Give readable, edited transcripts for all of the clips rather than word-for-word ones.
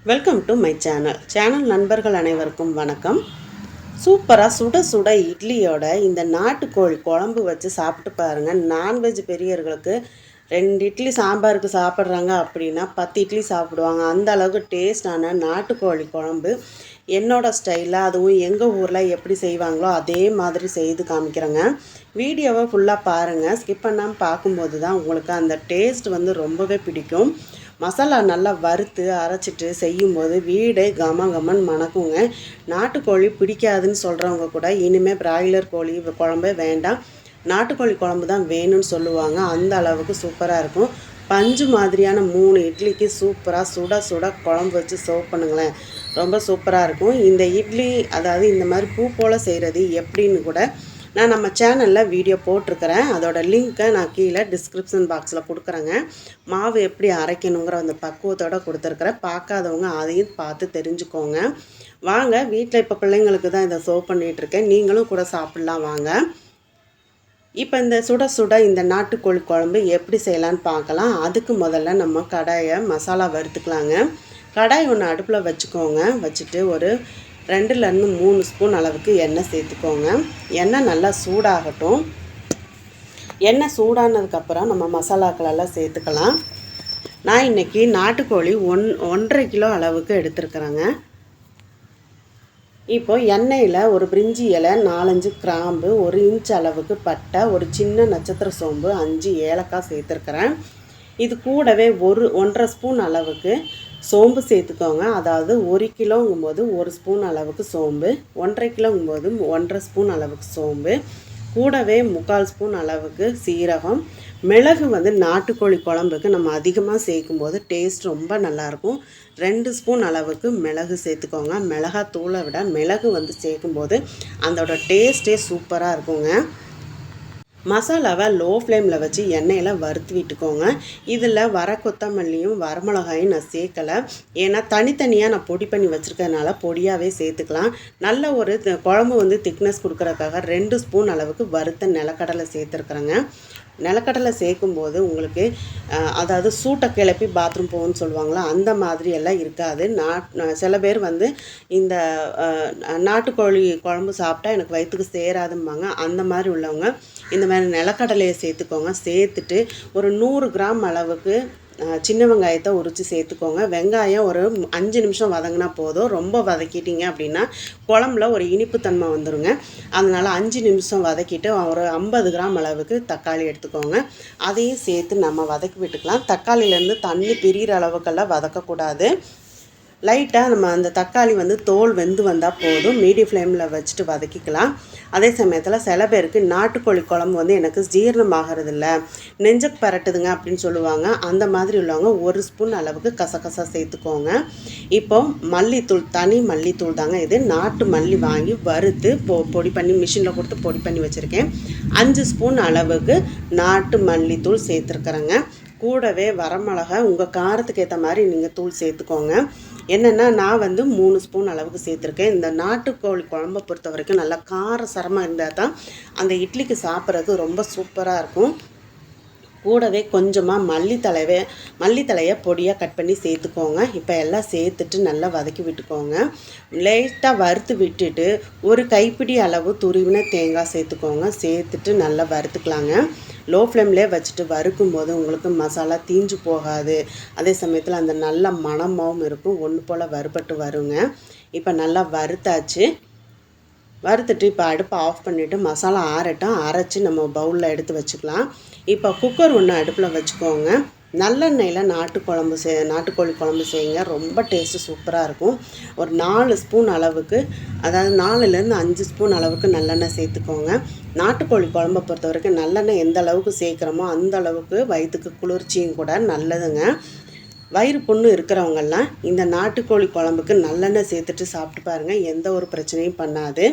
Welcome to my channel நண்பர்கள் அனைவருக்கும் வணக்கம். சூப்பராக சுட சுட இட்லியோட இந்த நாட்டுக்கோழி குழம்பு வச்சு சாப்பிட்டு பாருங்கள். நான்வெஜ் பெரியவர்களுக்கு 2 இட்லி சாம்பாருக்கு சாப்பிட்றாங்க அப்படின்னா 10 இட்லி சாப்பிடுவாங்க. அந்த அளவுக்கு டேஸ்டான நாட்டுக்கோழி குழம்பு என்னோடய ஸ்டைலில், அதுவும் எங்கள் ஊரில் எப்படி செய்வாங்களோ அதே மாதிரி செய்து காமிக்கிறேங்க. வீடியோவை ஃபுல்லாக பாருங்கள். ஸ்கிப் பண்ணாமல் பார்க்கும்போது தான் உங்களுக்கு அந்த டேஸ்ட் ரொம்பவே பிடிக்கும். மசாலா நல்லா வறுத்து அரைச்சிட்டு செய்யும்போது வீடே கமன் மணக்குங்க. நாட்டுக்கோழி பிடிக்காதுன்னு சொல்கிறவங்க கூட இனிமேல் பிராய்லர் கோழி குழம்பே வேண்டாம், நாட்டுக்கோழி குழம்பு தான் வேணும்னு சொல்லுவாங்க. அந்த அளவுக்கு சூப்பராக இருக்கும். பஞ்சு மாதிரியான 3 இட்லிக்கு சூப்பராக சுட சுட குழம்பு வச்சு சர்வ் பண்ணுங்களேன். ரொம்ப சூப்பராக இருக்கும். இந்த இட்லி அதாவது இந்த மாதிரி பூ போல் செய்கிறது எப்படின்னு கூட நான் நம்ம சேனலில் வீடியோ போட்டிருக்கிறேன். அதோட லிங்க்கை நான் கீழே டிஸ்கிரிப்ஷன் பாக்ஸில் கொடுக்குறேங்க. மாவு எப்படி அரைக்கணுங்கிற அந்த பக்குவத்தோடு கொடுத்துருக்குறேன். பார்க்காதவங்க அதையும் பார்த்து தெரிஞ்சுக்கோங்க. வாங்க, வீட்டில் இப்போ பிள்ளைங்களுக்கு தான் இதை சர்வ் பண்ணிகிட்ருக்கேன். நீங்களும் கூட சாப்பிட்லாம் வாங்க. இப்போ இந்த சுட சுட இந்த நாட்டுக்கோழி குழம்பு எப்படி செய்யலான்னு பார்க்கலாம். அதுக்கு முதல்ல நம்ம கடாயை மசாலா வறுத்துக்கலாங்க. கடாய் ஒன்று அடுப்பில் வச்சுக்கோங்க. வச்சுட்டு ஒரு 2லேருந்து 3 ஸ்பூன் அளவுக்கு எண்ணெய் சேர்த்துக்கோங்க. எண்ணெய் நல்லா சூடாகட்டும். எண்ணெய் சூடானதுக்கப்புறம் நம்ம மசாலாக்கள் எல்லாம் சேர்த்துக்கலாம். நான் இன்றைக்கி நாட்டுக்கோழி 1.5 கிலோ அளவுக்கு எடுத்துருக்குறேங்க. இப்போ எண்ணெயில் ஒரு பிரிஞ்சி இலை, 4-5 கிராம்பு, 1 இன்ச் அளவுக்கு பட்டை, ஒரு சின்ன நட்சத்திர சோம்பு, 5 ஏலக்காய் சேர்த்துருக்குறேன். இது கூடவே 1.5 ஸ்பூன் அளவுக்கு சோம்பு சேர்த்துக்கோங்க. அதாவது 1 கிலோங்கும்போது 1 ஸ்பூன் அளவுக்கு சோம்பு, 1.5 கிலோங்கும்போது 1.5 ஸ்பூன் அளவுக்கு சோம்பு, கூடவே 3/4 ஸ்பூன் அளவுக்கு சீரகம். மிளகு நாட்டுக்கோழி குழம்புக்கு நம்ம அதிகமாக சேர்க்கும்போது டேஸ்ட் ரொம்ப நல்லாயிருக்கும். 2 ஸ்பூன் அளவுக்கு மிளகு சேர்த்துக்கோங்க. மிளகாத்தூளை விட மிளகு சேர்க்கும்போது அதோட டேஸ்ட்டே சூப்பராக இருக்குங்க. மசாலாவை லோ ஃப்ளேமில் வச்சு எண்ணெயில் வறுத்து விட்டுக்கோங்க. இதில் வர கொத்தமல்லியும் வரமிளகாயும் நான் சேர்க்கலை. ஏன்னா தனித்தனியாக நான் பொடி பண்ணி வச்சுருக்கறனால பொடியாகவே சேர்த்துக்கலாம். நல்ல ஒரு குழம்பு திக்னஸ் கொடுக்குறதுக்காக 2 ஸ்பூன் அளவுக்கு வறுத்த நிலக்கடலை சேர்த்துருக்குறேங்க. நிலக்கடலை சேர்க்கும்போது உங்களுக்கு அதாவது சூட்டை கிளப்பி பாத்ரூம் போகும்னு சொல்லுவாங்களா, அந்த மாதிரி எல்லாம் இருக்காது. சில பேர் இந்த நாட்டுக்கோழி குழம்பு சாப்பிட்டா எனக்கு வயிற்றுக்கு சேராதும்பாங்க. அந்த மாதிரி உள்ளவங்க இந்த மாதிரி நிலக்கடலையை சேர்த்துக்கோங்க. சேர்த்துட்டு ஒரு 100 கிராம் அளவுக்கு சின்ன வெங்காயத்தை உரித்து சேர்த்துக்கோங்க. வெங்காயம் ஒரு 5 நிமிஷம் வதங்கினா போதும். ரொம்ப வதக்கிட்டிங்க அப்படின்னா குழம்புல ஒரு இனிப்புத்தன்மை வந்துடுங்க. அதனால் 5 நிமிஷம் வதக்கிட்டு ஒரு 50 கிராம் அளவுக்கு தக்காளி எடுத்துக்கோங்க. அதையும் சேர்த்து நம்ம வதக்கி விட்டுக்கலாம். தக்காளியிலேருந்து தண்ணி பிரிகிற அளவுக்கெல்லாம் வதக்கக்கூடாது. லைட்டாக நம்ம அந்த தக்காளி தோல் வெந்து வந்தால் போதும். மீடியம் ஃப்ளேமில் வச்சுட்டு வதக்கிக்கலாம். அதே சமயத்தில் சில பேருக்கு நாட்டுக்கோழி குழம்பு எனக்கு ஜீரணமாகறதில்ல, நெஞ்சக்கு பரட்டுதுங்க அப்படின்னு சொல்லுவாங்க. அந்த மாதிரி உள்ளவங்க 1 ஸ்பூன் அளவுக்கு கசகசா சேர்த்துக்கோங்க. இப்போ மல்லித்தூள், தனி மல்லித்தூள் தாங்க இது. நாட்டு மல்லி வாங்கி வறுத்து பொடி பண்ணி மிஷினில் கொடுத்து பொடி பண்ணி வச்சுருக்கேன். 5 ஸ்பூன் அளவுக்கு நாட்டு மல்லித்தூள் சேர்த்துருக்குறேங்க. கூடவே வரமிளகா உங்கள் காரத்துக்கு ஏற்ற மாதிரி நீங்கள் தூள் சேர்த்துக்கோங்க. என்னென்னா நான் 3 ஸ்பூன் அளவுக்கு சேர்த்துருக்கேன். இந்த நாட்டுக்கோழி குழம்பை பொறுத்த வரைக்கும் நல்லா காரசாரமாக இருந்தால் தான் அந்த இட்லிக்கு சாப்பிட்றது ரொம்ப சூப்பராக இருக்கும். கூடவே கொஞ்சமாக மல்லித்தலையை பொடியாக கட் பண்ணி சேர்த்துக்கோங்க. இப்போ எல்லாம் சேர்த்துட்டு நல்லா வதக்கி விட்டுக்கோங்க. லைட்டாக வறுத்து விட்டுட்டு ஒரு கைப்பிடி அளவு துருவின தேங்காய் சேர்த்துக்கோங்க. சேர்த்துட்டு நல்லா வறுத்துக்கலாங்க. லோ ஃப்ளேம்லேயே வச்சுட்டு வறுக்கும்போது உங்களுக்கு மசாலா தீஞ்சு போகாது. அதே சமயத்தில் அந்த நல்ல மணமாகவும் இருக்கும். ஒன்று போல் வறுபட்டு வருங்க. இப்போ நல்லா வறுத்தாச்சு. வறுத்துட்டு இப்போ அடுப்பை ஆஃப் பண்ணிவிட்டு மசாலா ஆறட்டும். அரைச்சி நம்ம பவுலில் எடுத்து வச்சுக்கலாம். இப்போ குக்கர் ஒன்று அடுப்பில் வச்சுக்கோங்க. நல்லெண்ணெயில் நாட்டுக்கோழி குழம்பு செய்யுங்க. ரொம்ப டேஸ்ட்டு சூப்பராக இருக்கும். ஒரு 4 ஸ்பூன் அளவுக்கு, அதாவது 4லேருந்து 5 ஸ்பூன் அளவுக்கு நல்லெண்ணெய் சேர்த்துக்கோங்க. நாட்டுக்கோழி குழம்பை பொறுத்த வரைக்கும் நல்லெண்ணெய் எந்த அளவுக்கு சேர்க்குறோமோ அந்த அளவுக்கு வயிற்றுக்கு குளிர்ச்சியும் கூட நல்லதுங்க. வயிறு புண்ணு இருக்கிறவங்கெல்லாம் இந்த நாட்டுக்கோழி குழம்புக்கு நல்லெண்ணெய் சேர்த்துட்டு சாப்பிட்டு பாருங்கள். எந்த ஒரு பிரச்சனையும் பண்ணாது.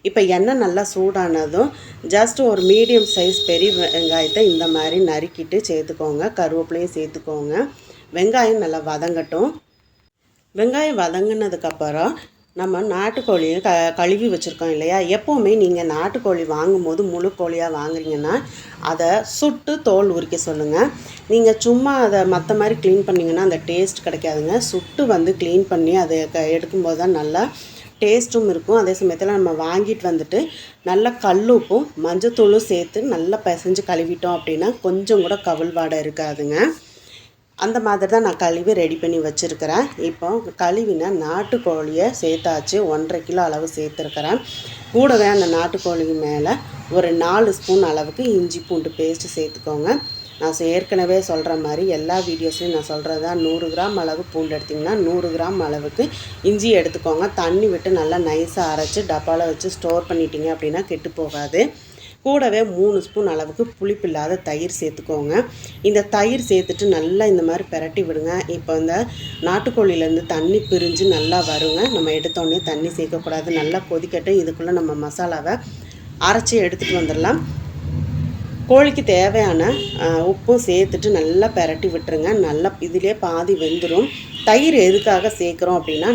இப்போ எண்ணெய் நல்லா சூடானதும் ஜஸ்ட் ஒரு மீடியம் சைஸ் பெரிய வெங்காயத்தை இந்த மாதிரி நறுக்கிட்டு சேர்த்துக்கோங்க. கருவேப்பிலையும் சேர்த்துக்கோங்க. வெங்காயம் நல்லா வதங்கட்டும். வெங்காயம் வதங்கினதுக்கப்புறம் நம்ம நாட்டுக்கோழியை கழுவி வச்சுருக்கோம் இல்லையா, எப்போவுமே நீங்கள் நாட்டுக்கோழி வாங்கும்போது முழு கோழியாக வாங்குறீங்கன்னா அதை சுட்டு தோல் உரிக்க சொல்லுங்கள். நீங்கள் சும்மா அதை மற்ற மாதிரி க்ளீன் பண்ணிங்கன்னா அந்த டேஸ்ட் கிடைக்காதுங்க. சுட்டு வந்து க்ளீன் பண்ணி அதை எடுக்கும்போது தான் நல்லா டேஸ்ட்டும் இருக்கும். அதே சமயத்தில் நம்ம வாங்கிட்டு வந்துட்டு நல்லா கல்லுப்பும் மஞ்சத்தூளும் சேர்த்து நல்லா பிசைஞ்சு கழுவிட்டோம் அப்படின்னா கொஞ்சம் கூட கவுள் வாடை இருக்காதுங்க. அந்த மாதிரி தான் நான் கழுவி ரெடி பண்ணி வச்சுருக்கிறேன். இப்போ கழுவின நாட்டுக்கோழியை சேர்த்தாச்சு. 1.5 கிலோ அளவு சேர்த்துருக்கிறேன். கூடவே அந்த நாட்டுக்கோழிக்கு மேலே ஒரு 4 ஸ்பூன் அளவுக்கு இஞ்சி பூண்டு பேஸ்ட்டு சேர்த்துக்கோங்க. நான் ஏற்கனவே சொல்கிற மாதிரி எல்லா வீடியோஸ்லையும் நான் சொல்கிறது தான், 100 கிராம் அளவு பூண்டு எடுத்திங்கன்னா 100 கிராம் அளவுக்கு இஞ்சி எடுத்துக்கோங்க. தண்ணி விட்டு நல்லா நைஸாக அரைச்சி டப்பாவில் வச்சு ஸ்டோர் பண்ணிட்டீங்க அப்படின்னா கெட்டு போகாது. கூடவே 3 ஸ்பூன் அளவுக்கு புளிப்பில்லாத தயிர் சேர்த்துக்கோங்க. இந்த தயிர் சேர்த்துட்டு நல்லா இந்த மாதிரி பிரட்டி விடுங்க. இப்போ இந்த நாட்டுக்கோழிலேருந்து தண்ணி பிரிஞ்சு நல்லா வருங்க. நம்ம எடுத்தோடனே தண்ணி சேர்க்கக்கூடாது. நல்லா கொதிக்கட்டு. இதுக்குள்ளே நம்ம மசாலாவை அரைச்சி எடுத்துகிட்டு வந்துடலாம். கோழிக்கு தேவையான உப்பும் சேர்த்துட்டு நல்லா பிரட்டி விட்டுருங்க. நல்லா இதிலே பாதி வெந்துடும். தயிர் எதுக்காக சேர்க்குறோம் அப்படின்னா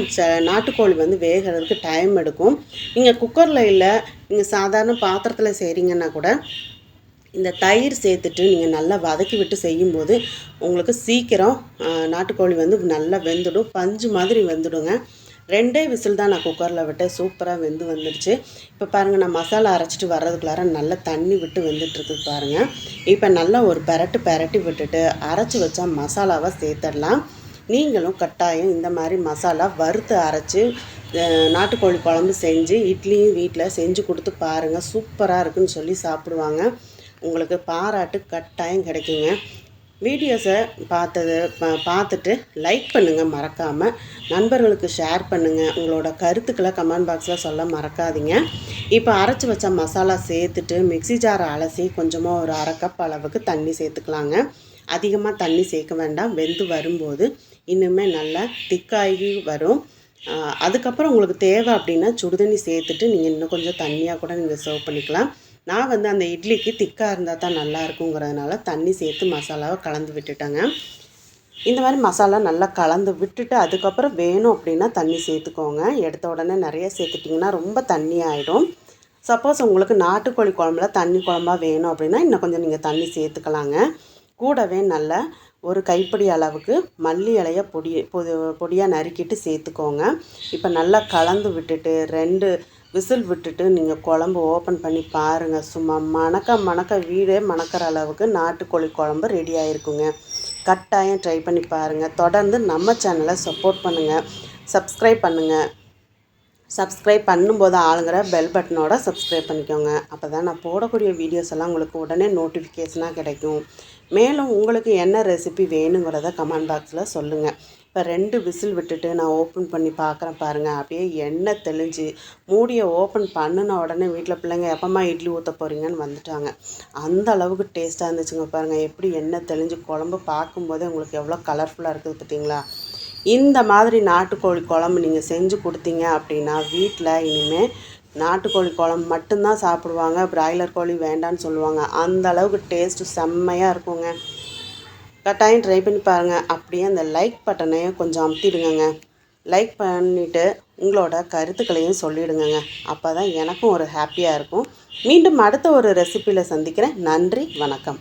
நாட்டுக்கோழி வந்து வேகிறதுக்கு டைம் எடுக்கும். நீங்கள் குக்கரில் இல்லை, நீங்கள் சாதாரண பாத்திரத்தில் செய்கிறீங்கன்னா கூட இந்த தயிர் சேர்த்துட்டு நீங்கள் நல்லா வதக்கி விட்டு செய்யும்போது உங்களுக்கு சீக்கிரம் நாட்டுக்கோழி வந்து நல்லா வெந்துடும். பஞ்சு மாதிரி வெந்துடுங்க. 2 விசில் தான் நான் குக்கரில் விட்டேன். சூப்பராக வந்துடுச்சு. இப்போ பாருங்கள், நான் மசாலா அரைச்சிட்டு வர்றதுக்குள்ளார நல்லா தண்ணி விட்டு வெந்துட்டுருக்கு பாருங்கள். இப்போ நல்லா ஒரு பிரட்டி விட்டுட்டு அரைச்சி வச்சா மசாலாவை சேர்த்துடலாம். நீங்களும் கட்டாயம் இந்த மாதிரி மசாலா வறுத்து அரைச்சி நாட்டுக்கோழி குழம்பு செஞ்சு இட்லியும் வீட்டில் செஞ்சு கொடுத்து பாருங்கள். சூப்பராக இருக்குன்னு சொல்லி சாப்பிடுவாங்க. உங்களுக்கு பாராட்டு கட்டாயம் கிடைக்குங்க. வீடியோஸை பார்த்துட்டு லைக் பண்ணுங்கள். மறக்காமல் நண்பர்களுக்கு ஷேர் பண்ணுங்கள். உங்களோட கருத்துக்களை கமெண்ட் பாக்ஸில் சொல்ல மறக்காதீங்க. இப்போ அரைச்சி வச்ச மசாலா சேர்த்துட்டு மிக்ஸி ஜாரை அலசி கொஞ்சமாக ஒரு 1/2 கப் அளவுக்கு தண்ணி சேர்த்துக்கலாங்க. அதிகமாக தண்ணி சேர்க்க வேண்டாம். வெந்து வரும்போது இன்னுமே நல்லா திக்காகி வரும். அதுக்கப்புறம் உங்களுக்கு தேவை அப்படின்னா சுடுதண்ணி சேர்த்துட்டு நீங்கள் இன்னும் கொஞ்சம் தண்ணியாக கூட நீங்கள் சர்வ் பண்ணிக்கலாம். நான் வந்து அந்த இட்லிக்கு திக்காக இருந்தால் தான் நல்லா இருக்குங்கிறதுனால தண்ணி சேர்த்து மசாலாவை கலந்து விட்டுட்டேங்க. இந்த மாதிரி மசாலா நல்லா கலந்து விட்டுட்டு அதுக்கப்புறம் வேணும் அப்படின்னா தண்ணி சேர்த்துக்கோங்க. எடுத்த உடனே நிறைய சேர்த்துட்டிங்கன்னா ரொம்ப தண்ணி ஆகிடும். சப்போஸ் உங்களுக்கு நாட்டுக்கோழி குழம்புல தண்ணி குழம்பா வேணும் அப்படின்னா இன்னும் கொஞ்சம் நீங்கள் தண்ணி சேர்த்துக்கலாங்க. கூடவே நல்லா ஒரு கைப்பிடி அளவுக்கு மல்லி இலையை பொடியாக நறுக்கிட்டு சேர்த்துக்கோங்க. இப்போ நல்லா கலந்து விட்டுட்டு 2 விசில் விட்டுட்டு நீங்கள் குழம்பு ஓப்பன் பண்ணி பாருங்கள். சும்மா மணக்க வீடே மணக்கிற அளவுக்கு நாட்டுக்கோழி குழம்பு ரெடி ஆகிருக்குங்க. கட்டாயம் ட்ரை பண்ணி பாருங்கள். தொடர்ந்து நம்ம சேனலை சப்போர்ட் பண்ணுங்கள். சப்ஸ்கிரைப் பண்ணும்போது ஆளுங்கிற பெல் பட்டனோட சப்ஸ்கிரைப் பண்ணிக்கோங்க. அப்போ தான் நான் போடக்கூடிய வீடியோஸ் எல்லாம் உங்களுக்கு உடனே நோட்டிஃபிகேஷனாக கிடைக்கும். மேலும் உங்களுக்கு என்ன ரெசிபி வேணுங்கிறத கமெண்ட் பாக்ஸில் சொல்லுங்கள். இப்போ 2 விசில் விட்டுட்டு நான் ஓப்பன் பண்ணி பார்க்குறேன் பாருங்கள். அப்படியே எண்ணெய் தெளிஞ்சு மூடியை ஓப்பன் பண்ணின உடனே வீட்டில் பிள்ளைங்க எப்போம்மா இட்லி ஊற்ற போகிறீங்கன்னு வந்துட்டாங்க. அந்த அளவுக்கு டேஸ்ட்டாக இருந்துச்சுங்க. பாருங்கள் எப்படி எண்ணெய் தெளிஞ்சு குழம்பு பார்க்கும்போதே உங்களுக்கு எவ்வளோ கலர்ஃபுல்லாக இருக்குது பார்த்தீங்களா. இந்த மாதிரி நாட்டுக்கோழி குழம்பு நீங்கள் செஞ்சு கொடுத்தீங்க அப்படின்னா வீட்டில் இனிமேல் நாட்டுக்கோழி குழம்பு மட்டும்தான் சாப்பிடுவாங்க. பிராய்லர் கோழி வேண்டான்னு சொல்லுவாங்க. அந்த அளவுக்கு டேஸ்ட்டு செம்மையாக இருக்குங்க. கட்டாயம் ட்ரை பண்ணி பாருங்கள். அப்படியே அந்த லைக் பட்டனையும் கொஞ்சம் அமுத்திடுங்க. லைக் பண்ணிவிட்டு உங்களோட கருத்துக்களையும் சொல்லிவிடுங்க. அப்போ தான் எனக்கும் ஒரு ஹாப்பியாக இருக்கும். மீண்டும் அடுத்த ஒரு ரெசிப்பியில் சந்திக்கிறேன். நன்றி, வணக்கம்.